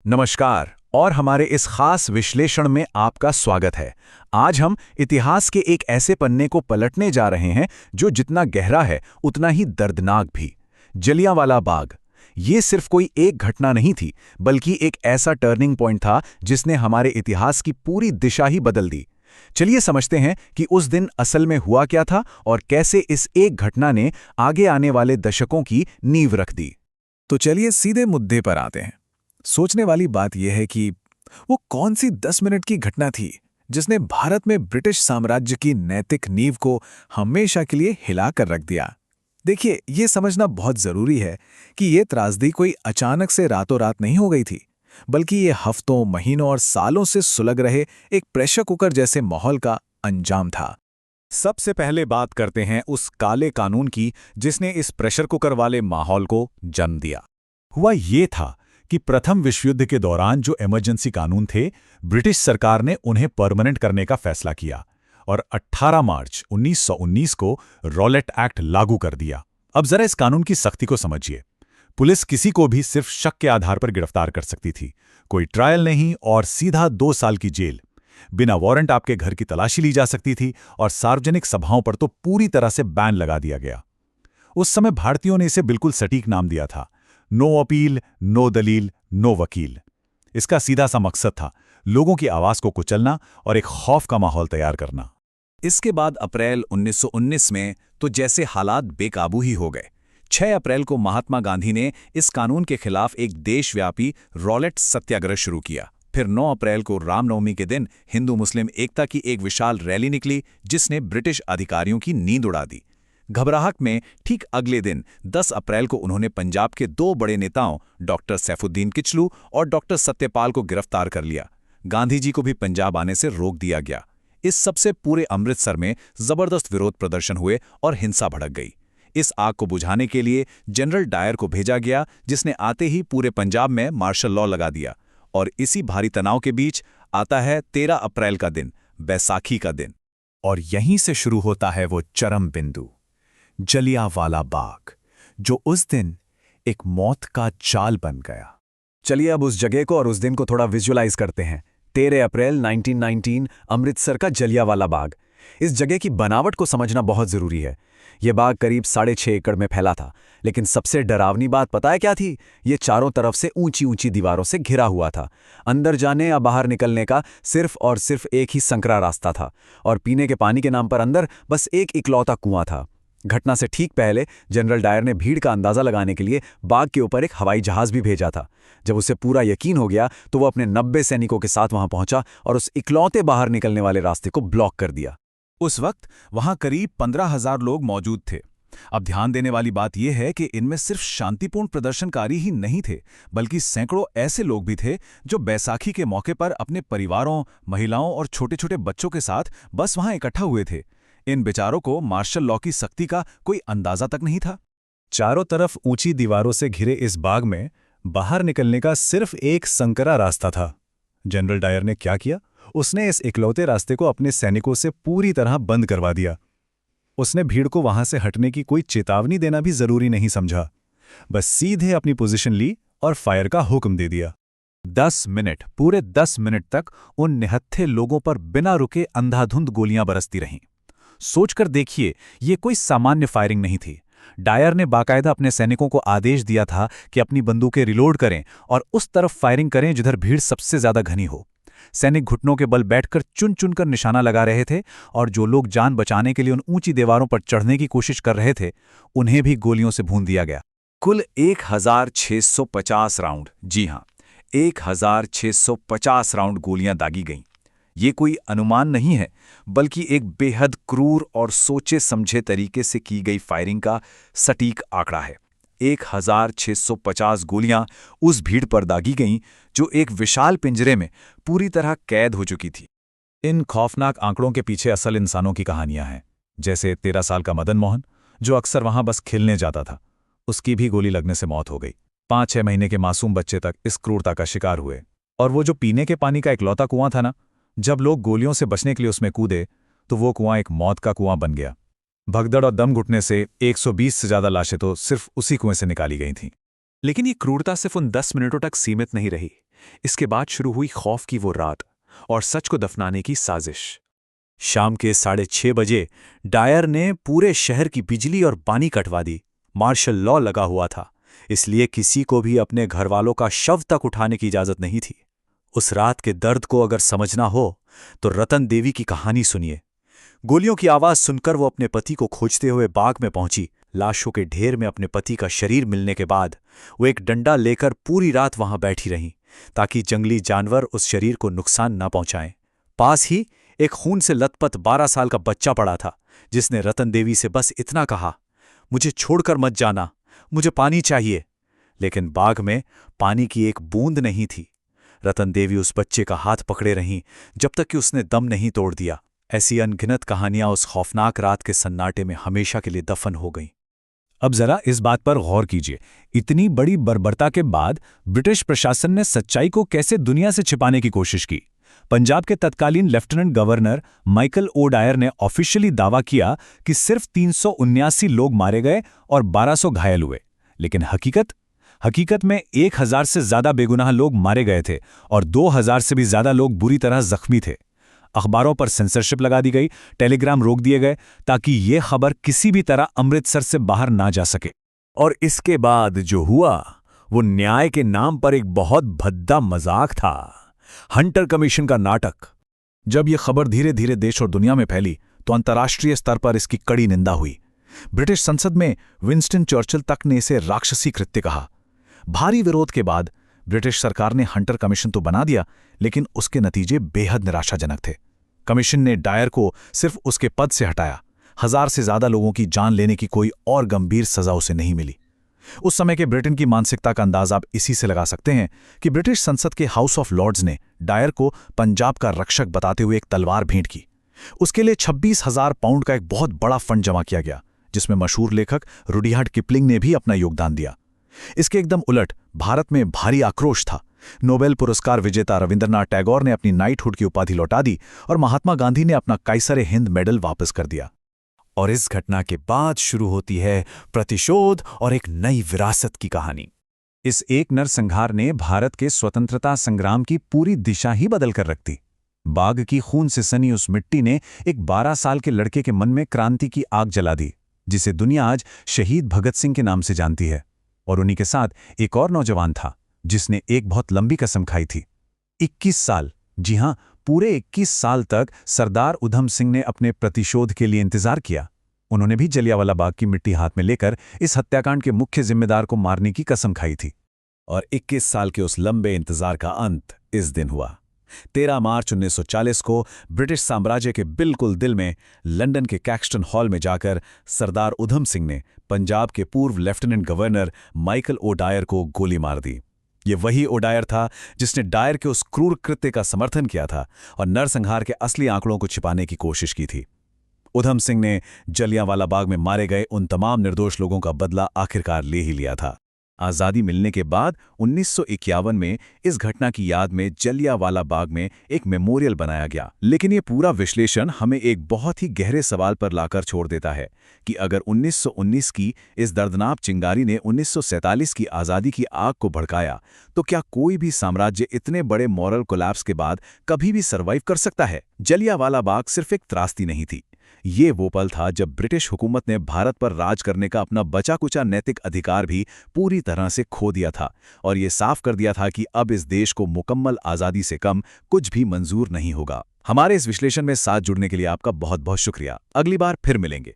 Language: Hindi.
नमस्कार और हमारे इस खास विश्लेषण में आपका स्वागत है। आज हम इतिहास के एक ऐसे पन्ने को पलटने जा रहे हैं जो जितना गहरा है उतना ही दर्दनाक भी। जलियांवाला बाग। ये सिर्फ कोई एक घटना नहीं थी, बल्कि एक ऐसा टर्निंग पॉइंट था जिसने हमारे इतिहास की पूरी दिशा ही बदल दी। चलिए समझते हैं कि उस दिन असल में हुआ क्या था और कैसे इस एक घटना ने आगे आने वाले दशकों की नींव रख दी। तो चलिए सीधे मुद्दे पर आते हैं। सोचने वाली बात यह है कि वो कौन सी 10 मिनट की घटना थी जिसने भारत में ब्रिटिश साम्राज्य की नैतिक नींव को हमेशा के लिए हिला कर रख दिया। देखिए, ये समझना बहुत जरूरी है कि ये त्रासदी कोई अचानक से रातों रात नहीं हो गई थी, बल्कि ये हफ्तों, महीनों और सालों से सुलग रहे एक प्रेशर कुकर जैसे माहौल का अंजाम था। सबसे पहले बात करते हैं उस काले कानून की जिसने इस प्रेशर कुकर वाले माहौल को जन्म दिया। हुआ ये था कि प्रथम विश्व युद्ध के दौरान जो इमरजेंसी कानून थे, ब्रिटिश सरकार ने उन्हें परमानेंट करने का फैसला किया और 18 मार्च 1919 को रॉलेट एक्ट लागू कर दिया। अब जरा इस कानून की सख्ती को समझिए। पुलिस किसी को भी सिर्फ शक के आधार पर गिरफ्तार कर सकती थी, कोई ट्रायल नहीं और सीधा 2 साल की जेल। बिना वारंट आपके घर की तलाशी ली जा सकती थी और सार्वजनिक सभाओं पर तो पूरी तरह से बैन लगा दिया गया। उस समय भारतीयों ने इसे बिल्कुल सटीक नाम दिया था, नो अपील, नो दलील, नो वकील। इसका सीधा सा मकसद था लोगों की आवाज को कुचलना और एक खौफ का माहौल तैयार करना। इसके बाद अप्रैल 1919 में तो जैसे हालात बेकाबू ही हो गए। 6 अप्रैल को महात्मा गांधी ने इस कानून के खिलाफ एक देशव्यापी रॉलेट सत्याग्रह शुरू किया। फिर 9 अप्रैल को रामनवमी के दिन हिंदू मुस्लिम एकता की एक विशाल रैली निकली जिसने ब्रिटिश अधिकारियों की नींद उड़ा दी। घबराहट में ठीक अगले दिन 10 अप्रैल को उन्होंने पंजाब के 2 बड़े नेताओं डॉक्टर सैफुद्दीन किचलू और डॉक्टर सत्यपाल को गिरफ्तार कर लिया। गांधी जी को भी पंजाब आने से रोक दिया गया। इस सबसे पूरे अमृतसर में जबरदस्त विरोध प्रदर्शन हुए और हिंसा भड़क गई। इस आग को बुझाने के लिए जनरल डायर को भेजा गया, जिसने आते ही पूरे पंजाब में मार्शल लॉ लगा दिया। और इसी भारी तनाव के बीच आता है 13 अप्रैल का दिन, बैसाखी का दिन। और यहीं से शुरू होता है वो चरम बिंदु, जलियांवाला बाग, जो उस दिन एक मौत का जाल बन गया। चलिए अब उस जगह को और उस दिन को थोड़ा विजुअलाइज करते हैं। 13 अप्रैल 1919, अमृतसर का जलियांवाला बाग। इस जगह की बनावट को समझना बहुत जरूरी है। यह बाग करीब 6.5 एकड़ में फैला था, लेकिन सबसे डरावनी बात पता है क्या थी? ये चारों तरफ से ऊंची ऊंची दीवारों से घिरा हुआ था। अंदर जाने या बाहर निकलने का सिर्फ और सिर्फ एक ही संकरा रास्ता था, और पीने के पानी के नाम पर अंदर बस एक इकलौता कुआं था। घटना से ठीक पहले जनरल डायर ने भीड़ का अंदाजा लगाने के लिए बाग के ऊपर एक हवाई जहाज भी भेजा था। जब उसे पूरा यकीन हो गया तो वो अपने 90 सैनिकों के साथ वहां पहुंचा और उस इकलौते बाहर निकलने वाले रास्ते को ब्लॉक कर दिया। उस वक्त वहां करीब 15,000 लोग मौजूद थे। अब ध्यान देने वाली बात यह है कि इनमें सिर्फ शांतिपूर्ण प्रदर्शनकारी ही नहीं थे, बल्कि सैकड़ों ऐसे लोग भी थे जो बैसाखी के मौके पर अपने परिवारों, महिलाओं और छोटे छोटे बच्चों के साथ बस वहां इकट्ठा हुए थे। इन बेचारों को मार्शल लॉ की सख्ती का कोई अंदाजा तक नहीं था। चारों तरफ ऊंची दीवारों से घिरे इस बाग में बाहर निकलने का सिर्फ एक संकरा रास्ता था। जनरल डायर ने क्या किया? उसने इस इकलौते रास्ते को अपने सैनिकों से पूरी तरह बंद करवा दिया। उसने भीड़ को वहां से हटने की कोई चेतावनी देना भी जरूरी नहीं समझा। बस सीधे अपनी पोजीशन ली और फायर का हुक्म दे दिया। 10 मिनट, पूरे 10 मिनट तक उन निहत्थे लोगों पर बिना रुके अंधाधुंध गोलियां बरसती रहीं। सोचकर देखिए, ये कोई सामान्य फायरिंग नहीं थी। डायर ने बाकायदा अपने सैनिकों को आदेश दिया था कि अपनी बंदूकें रिलोड करें और उस तरफ फायरिंग करें जिधर भीड़ सबसे ज्यादा घनी हो। सैनिक घुटनों के बल बैठकर चुन चुनकर निशाना लगा रहे थे, और जो लोग जान बचाने के लिए उन ऊंची दीवारों पर चढ़ने की कोशिश कर रहे थे, उन्हें भी गोलियों से भून दिया गया। कुल 1650 राउंड, जी हां, 1650 राउंड गोलियां दागी गईं। ये कोई अनुमान नहीं है, बल्कि एक बेहद क्रूर और सोचे समझे तरीके से की गई फायरिंग का सटीक आंकड़ा है। 1650 गोलियां उस भीड़ पर दागी गईं जो एक विशाल पिंजरे में पूरी तरह कैद हो चुकी थी। इन खौफनाक आंकड़ों के पीछे असल इंसानों की कहानियां हैं। जैसे 13 साल का मदन मोहन, जो अक्सर वहां बस खेलने जाता था, उसकी भी गोली लगने से मौत हो गई। 5-6 महीने के मासूम बच्चे तक इस क्रूरता का शिकार हुए। और वो जो पीने के पानी का इकलौता कुआं था ना, जब लोग गोलियों से बचने के लिए उसमें कूदे तो वो कुआं एक मौत का कुआं बन गया। भगदड़ और दम घुटने से 120 से ज्यादा लाशें तो सिर्फ उसी कुएं से निकाली गई थीं। लेकिन ये क्रूरता सिर्फ उन 10 मिनटों तक सीमित नहीं रही। इसके बाद शुरू हुई खौफ की वो रात और सच को दफनाने की साजिश। शाम के 6:30 बजे डायर ने पूरे शहर की बिजली और पानी कटवा दी। मार्शल लॉ लगा हुआ था, इसलिए किसी को भी अपने घरवालों का शव तक उठाने की इजाजत नहीं थी। उस रात के दर्द को अगर समझना हो तो रतन देवी की कहानी सुनिए। गोलियों की आवाज सुनकर वो अपने पति को खोजते हुए बाग में पहुंची। लाशों के ढेर में अपने पति का शरीर मिलने के बाद वो एक डंडा लेकर पूरी रात वहां बैठी रहीं ताकि जंगली जानवर उस शरीर को नुकसान न पहुंचाएं। पास ही एक खून से लथपथ 12 साल का बच्चा पड़ा था, जिसने रतन देवी से बस इतना कहा, मुझे छोड़कर मत जाना, मुझे पानी चाहिए। लेकिन बाग में पानी की एक बूंद नहीं थी। रतन देवी उस बच्चे का हाथ पकड़े रहीं जब तक कि उसने दम नहीं तोड़ दिया। ऐसी अनगिनत कहानियां उस खौफनाक रात के सन्नाटे में हमेशा के लिए दफन हो गईं। अब जरा इस बात पर गौर कीजिए, इतनी बड़ी बर्बरता के बाद ब्रिटिश प्रशासन ने सच्चाई को कैसे दुनिया से छिपाने की कोशिश की। पंजाब के तत्कालीन lieutenant governor Michael O'Dwyer ने ऑफिशियली दावा किया कि सिर्फ 379 लोग मारे गए और 1200 घायल हुए। लेकिन हकीकत में 1000 से ज्यादा बेगुनाह लोग मारे गए थे और 2000 से भी ज्यादा लोग बुरी तरह जख्मी थे। अखबारों पर सेंसरशिप लगा दी गई, टेलीग्राम रोक दिए गए ताकि ये खबर किसी भी तरह अमृतसर से बाहर ना जा सके। और इसके बाद जो हुआ वो न्याय के नाम पर एक बहुत भद्दा मजाक था। हंटर कमीशन का नाटक। जब यह खबर धीरे धीरे देश और दुनिया में फैली तो अंतर्राष्ट्रीय स्तर पर इसकी कड़ी निंदा हुई। ब्रिटिश संसद में विंस्टन चर्चिल तक ने इसे राक्षसी कृत्य कहा। भारी विरोध के बाद ब्रिटिश सरकार ने हंटर कमीशन तो बना दिया, लेकिन उसके नतीजे बेहद निराशाजनक थे। कमीशन ने डायर को सिर्फ उसके पद से हटाया। 1000 से ज्यादा लोगों की जान लेने की कोई और गंभीर सजा उसे नहीं मिली। उस समय के ब्रिटेन की मानसिकता का अंदाज आप इसी से लगा सकते हैं कि ब्रिटिश संसद के हाउस ऑफ लॉर्ड्स ने डायर को पंजाब का रक्षक बताते हुए एक तलवार भेंट की। उसके लिए 26,000 पाउंड का एक बहुत बड़ा फंड जमा किया गया, जिसमें मशहूर लेखक रुडयार्ड किपलिंग ने भी अपना योगदान दिया। इसके एकदम उलट भारत में भारी आक्रोश था। नोबेल पुरस्कार विजेता रविंद्रनाथ टैगोर ने अपनी नाइटहुड की उपाधि लौटा दी और महात्मा गांधी ने अपना काइसर हिंद मेडल वापस कर दिया। और इस घटना के बाद शुरू होती है प्रतिशोध और एक नई विरासत की कहानी। इस एक नरसंहार ने भारत के स्वतंत्रता संग्राम की पूरी दिशा ही बदल कर रख दी। बाघ की खून से सनी उस मिट्टी ने एक 12 साल के लड़के के मन में क्रांति की आग जला दी, जिसे दुनिया आज शहीद भगत सिंह के नाम से जानती है। और उन्हीं के साथ एक और नौजवान था जिसने एक बहुत लंबी कसम खाई थी। 21 साल, जी हां, पूरे 21 साल तक सरदार उधम सिंह ने अपने प्रतिशोध के लिए इंतजार किया। उन्होंने भी जलियांवाला बाग की मिट्टी हाथ में लेकर इस हत्याकांड के मुख्य जिम्मेदार को मारने की कसम खाई थी। और 21 साल के उस लंबे इंतजार का अंत इस दिन हुआ। 13 मार्च 1940 को ब्रिटिश साम्राज्य के बिल्कुल दिल में लंदन के कैक्सटन हॉल में जाकर सरदार उधम सिंह ने पंजाब के पूर्व lieutenant governor Michael O'Dwyer को गोली मार दी। ये वही ओ डायर था जिसने डायर के उस क्रूर कृत्य का समर्थन किया था और नरसंहार के असली आंकड़ों को छिपाने की कोशिश की थी। उधम सिंह ने जलियांवाला बाग में मारे गए उन तमाम निर्दोष लोगों का बदला आखिरकार ले ही लिया था। आज़ादी मिलने के बाद 1951 में इस घटना की याद में जलियांवाला बाग में एक मेमोरियल बनाया गया। लेकिन ये पूरा विश्लेषण हमें एक बहुत ही गहरे सवाल पर लाकर छोड़ देता है कि अगर 1919 की इस दर्दनाक चिंगारी ने 1947 की आज़ादी की आग को भड़काया, तो क्या कोई भी साम्राज्य इतने बड़े मॉरल कोलैप्स के बाद कभी भी सर्वाइव कर सकता है? जलियांवाला बाग सिर्फ एक त्रासदी नहीं थी, ये वो पल था जब ब्रिटिश हुकूमत ने भारत पर राज करने का अपना बचा-कुचा नैतिक अधिकार भी पूरी तरह से खो दिया था और ये साफ कर दिया था कि अब इस देश को मुकम्मल आज़ादी से कम कुछ भी मंजूर नहीं होगा। हमारे इस विश्लेषण में साथ जुड़ने के लिए आपका बहुत बहुत शुक्रिया। अगली बार फिर मिलेंगे।